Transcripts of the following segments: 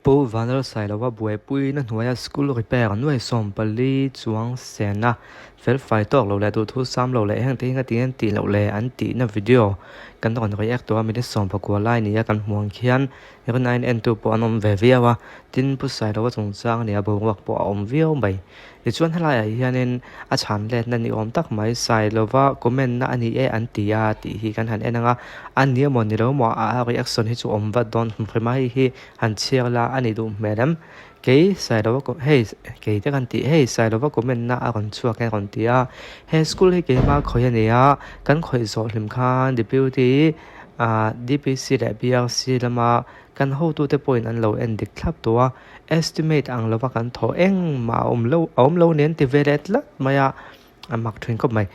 po vanal sai lawa buai pui na hnuaia school repair nuai som pali chuang sena fel fai tok lo le tu thu sam lo le hang te nga ti an ti lo le an ti na video kan don react to mi de som pakwa lai ni ya kan hmuang khian ero 9 n tu po anom ve viawa tin pu sai lawa chung chang ni a bo wak po om viau mai ti chuan halai a hianin a chan le na ni om tak mai sai lawa comment na ani e an ti a ti hi kan han enanga an ni mo ni lo mo a reaction hi chu om va don mai hi han chiang la ani du madam ke sai lawa ko hey ke te kan ti hey sai lawa comment na a kon chua kan kon ti a he school hi ke ma khoi ani a kan khoi zo hlim khan deputy DPC le BRC lama kan ho tu te point an lo en dik thlap to estimate ang lawa kan tho eng ma om lo nen ti velet la maya amak thrin ko mai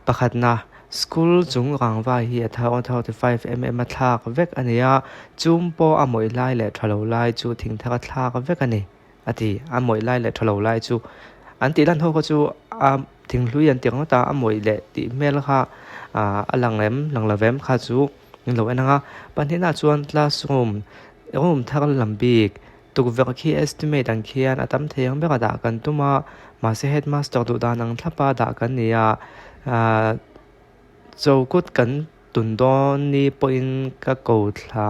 pakhat na school chung rangwa hi thau 35 mm thak vek ania chumpo amoi lai le thalo lai chu thing thaka thak vek ani ati amoi lai le thalo lai chu an ti lan ho ko chu thing hlui an tiang ta amoi le ti mel kha alang lang lavem kha chu lo enanga panhina chuan classroom thak lambik tuk vek khi estimate ang khian atam theyang beka da kan tuma ma se headmaster du da nang thlapa da kan nia zo kut kan tun don ni point ka ko thla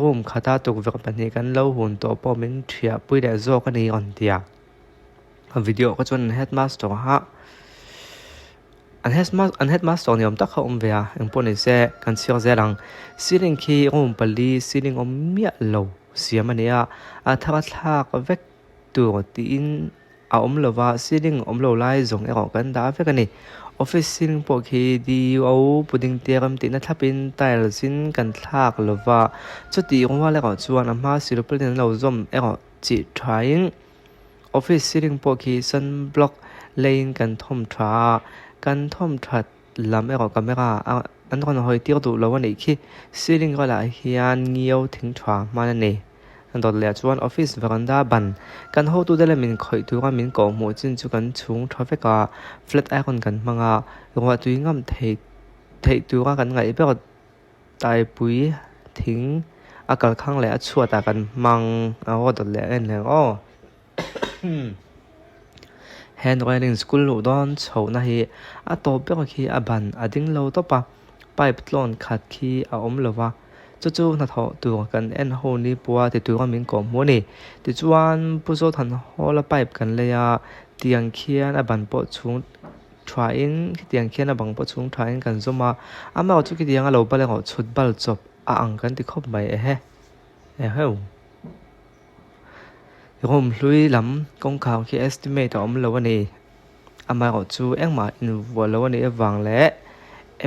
rum khata tuk vek pani kan lo hun to po min thia pui de zo ka ni on tia video ko chon headmaster ha an headmaster ni om tak khom ve a eng poni se kan sir zelang siling khi rum pali siling om mia lo siamania a thaka thak vek tu ti in a om lova siling om lo lai zong e kan da vek ani office siling po khi di o puding tiram ti na thapin tile sin kan thak lova chuti ngwa le ko chuan ama silpul den lo zom e ko chi trying office siling po khi sun block lane kan thom tha kan thom that lam e ko camera an kon hoi tir du lo ani khi siling ko la hian ngiau thing thwa man ni an dot le chuan office veranda ban kan ho tu dele min khoi tu ga min ko mo chin chu kan chung traffic ka flat icon kan manga ro tu ngam thei tu ga kan ngai pe tai pui thing akal khang le a chua ta kan mang a ho dot le en le o handwriting school lo don chho na hi a to pe khi a ban ading lo to pa pipe tlon khat khi a om lova chu na tho tu kan en ho ni puwa ti tu min ko mo ni ti chuan pu zo than hola pipe kan le ya tiang khian a ban po chung trying tiang khian a bang po chung trying kan zoma ama chu ki tiang a lo ba le ho chut bal chop a ang kan ti khop mai he ho rom hlui lam kong khaw khi estimate om lo ani ama ho chu engma in wo lo ani awang le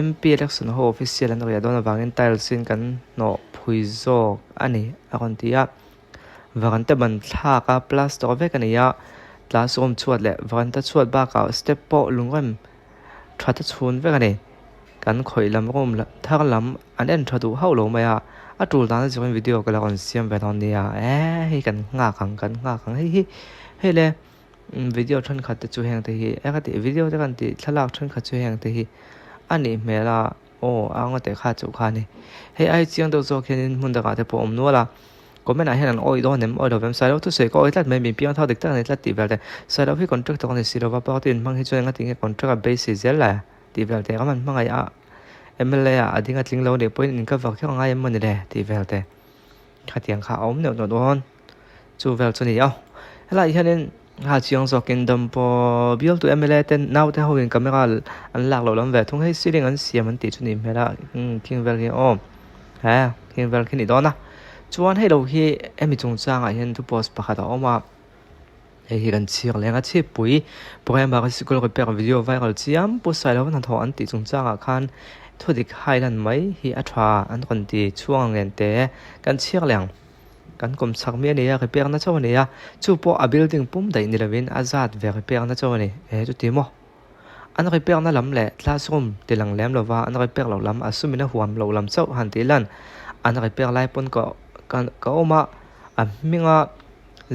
MP election ho official an ria don awangin tile sin kan no phuizo ani akon tia waranta ban thla ka plus to ve kan ya classroom chuat le waranta chuat ba ka step po lungam thata chhun ve kan ni kan khoi lam rom thak lam an en thadu hau lo maya atul dan jong video ka la kon siam ve don nia hi kan nga khang hi le video thon khat chu heng te hi akati video te kan ti thalak thon khat chu heng te hi ani mela anga te kha chu kha ni he ai chiang do zo khen mun da ga te po om no la comment a hen oi do nem oi do vem sai lo tu se ko oi tat me mi piang thau dik ta ni tlat ti vel te sai lo hi contract to ni si lo ba pa tin mang hi chu nga ting contract basis zel la ti vel te man mang ai a MLA a adinga tling lo ne point in ka vak khang ai mon le ti vel te kha tiang kha om no no don chu vel chu ni au hala hianin ha chiang zo ken dam po bial tu MLA ten now te hoin camera an lak lo lam ve thung hei siling an siam an ti chu ni mela king vel ki om ha king vel ki ni dona chuan hei lo hi emi chung chang a hian tu post pakhat a oma hi kan chiang lenga chi pui program ba school repair video viral chiam pu sai lo na tho an ti chung chang a khan thudik hailan mai hi athwa an kon ti chuang ngen te kan chiang leng kan kom sak me ne ya repair na chaw ne ya chu po a building pum dai ni lovin azat ve repair na chaw ne chu ti mo an repair na lam le classroom tilang lem lova an repair lo lam asumina huam lo lam chaw han ti lan an repair lai pon ko kan ka oma a minga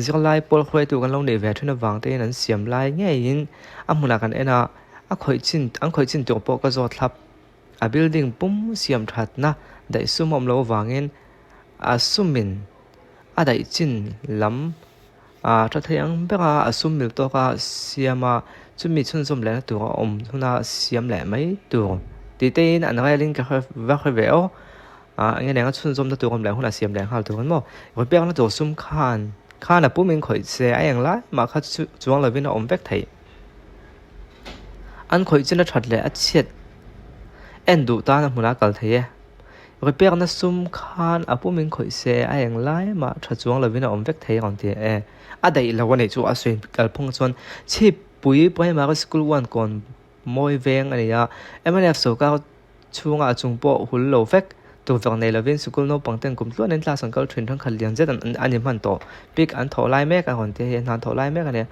zirlai pol khoi tu kan lo ne ve thuna wang te nan siam lai nge in amuna kan ena a khoi chin tu po ka zo thlap a building pum siam that na dai sumom lo wangin a sumin đại chín lắm cho thấy anh biết sum mil to xiêm chuẩn bị xuân sum lẽ tụi chúng xiêm lẽ mấy tụi thì tên anh nói linh cái vác véo anh này xuân sum tụi lẽ chúng xiêm lẽ hal tụi mà rồi biết nó tụi sum khan là bố mình khỏi xe anh lại mà khác chuang là vì nó vét thấy anh khỏi chỉ là thật lẽ chết anh đủ ta là muốn cái thế rồi biết nó sum khan bố mình khỏi xe anh lại mà thật chuang là vì nó vét thấy còn thì đây là vấn đề chú xuyên cái phong xuân chỉ bùi mà cái school one còn mỗi veng này em anh số cao chung trung bộ hul lâu phép tụ việc này là viên school nó bằng tiền cũng luôn nên là sang cái truyền thống khẩn liền rất anh em hoàn tổ big anh thổ lại mấy cái còn thì hiện anh thổ lại mấy cái này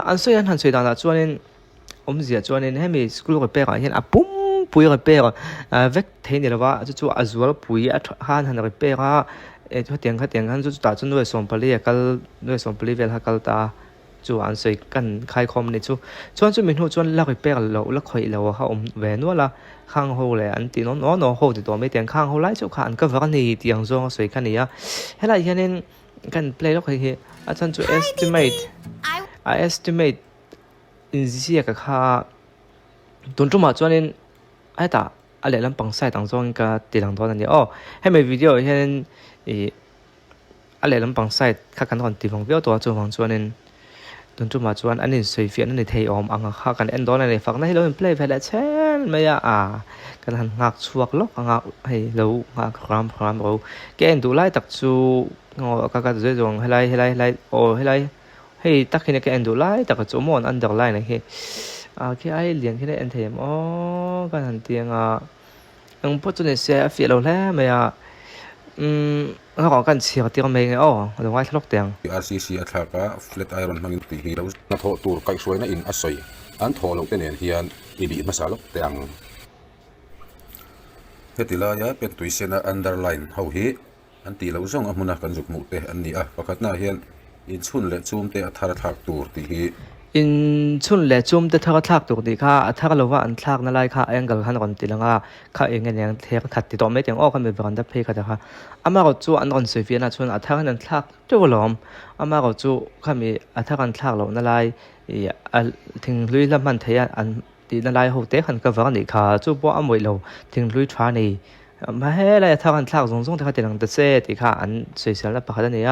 anh suy anh đàn là cho nên gì cho nên hay mình school cái bé hiện bùm bùi cái bé vết thế này là vợ chú azul bùi han cái bé cho tiếng han chú ta chú nuôi sống bali cái nuôi sống bali về cái ta chú anh suy cần khai com này chú mình hồi chú là cái bé lâu là khỏi lâu họ về nữa là khang hồ lại anh thì nó hồ thì tôi mấy tiếng khang hồ lại chú khán cái vật này tiếng do suy cái này hay là cho nên cần play lúc này anh chú estimate in gì cái kha tuần trung mà cho nên ai ta anh lại làm bằng sai当中个地两多人hay mấy video hiện anh lại làm bằng sai khácกันcòn地方比较多做房cho nên tuần trung mà cho anh nên suy phiền anh thấy anh khácกันanh đó này phát này lâu play phải là chen mấy cái hàng ngạc chuột lóc ngạc hay lâu ngạc ram rồi cái anh đủ lại tập chu ngồi các dễ dùng hay lại hay tất khi cái anh đủ lại tập chỗ mòn underline này khi ai liền khi này anh thấy cái hàng tiếng anh bắt cho nên sẽ phiền lâu lẽ mà nó còn cần chiều tiếng mấy cái rồi ai thắc tiếng RCC athaka flat iron mangin ti hi lo na tho tur kai suai na in asoi an tho lo te nen hian ili masalo teang hetila ya pen tuisena underline ho hi an ti lo zong amuna kan juk mu te an ni pakhat na hian in chhun le chum te athara thak tur ti hi in chun le chum te thak thak tur ti kha athak lowa an thak na lai kha angle han ron ti langa kha engen yang thek that ti to me teng kan me ban da phe kha da kha ama ro chu an ron sui fiana chun athak an thak to lom ama ro chu kha mi athak an thak lo na lai thing lui lam man thaya an ti na lai ho te khan ka wa ni kha chu bo amoi lo thing lui thwa ni ma he lai athak an thak zong zong te kha ti lang da se ti kha an sui sel la pa kha ni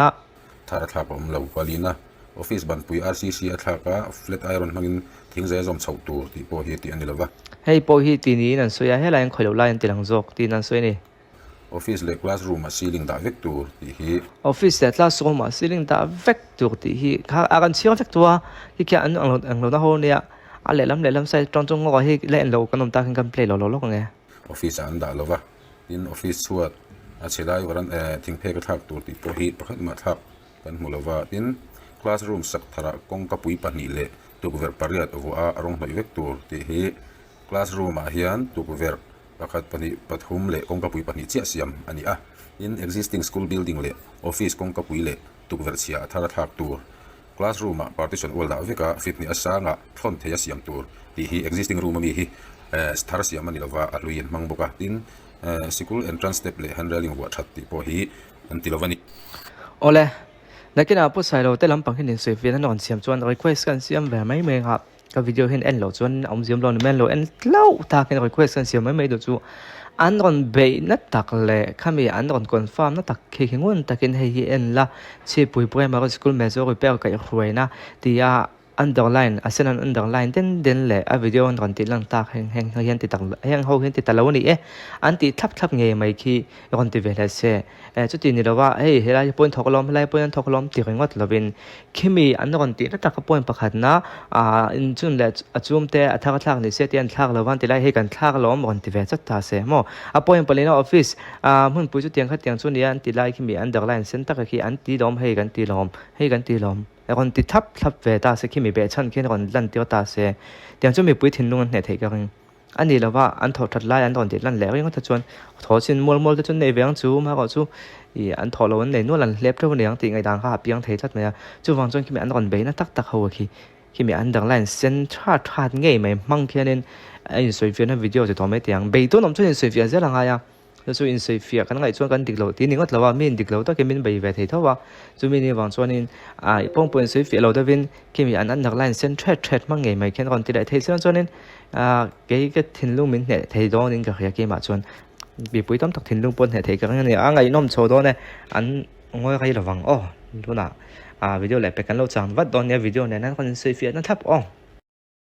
thara thak om lo walina office ban pui RCC athaka flat iron mangin thingze zom chho tur ti po hi ti anilawa hei po hi ti ni nan soya he lain khoi lo lain ti lang jok ti nan soi ni office le classroom ceiling da vek tur ti hi office le classroom ceiling da vek tur ti hi kha agan chiang vek tua hi kya an ang lo na ho nia a le lam sai tong tong ngo hi le lo kanom ta kan play lo nge office an da lova in office chuat a chhelai waran thing phe ka thak tur ti po hi pakhat ma thak kan mulova in classroom sak thara kong ka pui pani le tukver pariat wa arong noi vek tur ti hi classroom a hian tukver pakhat pani pathum le kong ka pui pani chia siam ani in existing school building le office kong ka pui le tukver chia thara thak tur classroom a partition wall da veka fitni asanga thon theya siam tur ti hi existing room mi hi star siam ani lova aluin mangboka tin school entrance step le handling wa that ti po hi antilovani ole lekin apo sai lo te lam pang hin sui fian non siam chuan request kan siam ve mai me ha ka video hin en lo chuan om ziam lo men lo en lo ta ken request kan siam mai do chu an ron be na tak le khami an ron confirm na tak khi ngun takin hei en la chi pui primary school me zo repair kai hruina tia underline asen an underline den le a video an ron ti lang tak heng hian ti tak heng ho hian ti ta lo ni an ti thap nge mai khi ron ti ve la se chu ti ni lawa helai point thoklom helai point thoklom ti ringot lovin khimi an ron ti na tak point pakhat na in chun le achum te athak thak ni se ti an thak lowan ti lai he kan thak lom ron ti ve chat ta se mo a point polina office mun pu chu tiang kha tiang chu ni an ti lai khimi underline sen tak khi an ti lom he kan ti lom còn ti thap về ta sẽ khi mình bé chân khi còn lần tiêu ta sẽ tiếng cho mình bùi thiên luôn này thấy cái anh đi là va anh thọ thật lại anh còn thì lần lẽ cái thật chuan thọ xin mua cái chuan này về chú mà gọi chú thì anh thọ lâu này nuốt lần lép theo này thì ngày đang ha biếng thấy thật mà chú vàng chuan khi mình anh còn bé nó tắc hầu khi mình anh đang lại xin thoát nghe mày mang kia nên anh suy phiền video thì thọ mấy tiếng bé tôi nằm trên suy phiền rất là hay chu in sei fia kan ngai chuan kan diklo ti ningot lawa min diklo ta kemin bei ve thei thowa chu mi ni wang chuan in a pong pon sei fia lo da vin kimi an nak line sen thread mang ngai mai khen kon ti dai thei chuan in ke thinlung min ne thei do nin ka khia ke ma chuan bị bụi tóm thật thìn lung pôn hệ thấy cái này ngày nôm sầu đó này anh ngồi cái là vàng oh luôn à video lại phải cắn lâu chẳng vắt đòn nha video này nó còn xây phía nó thấp oh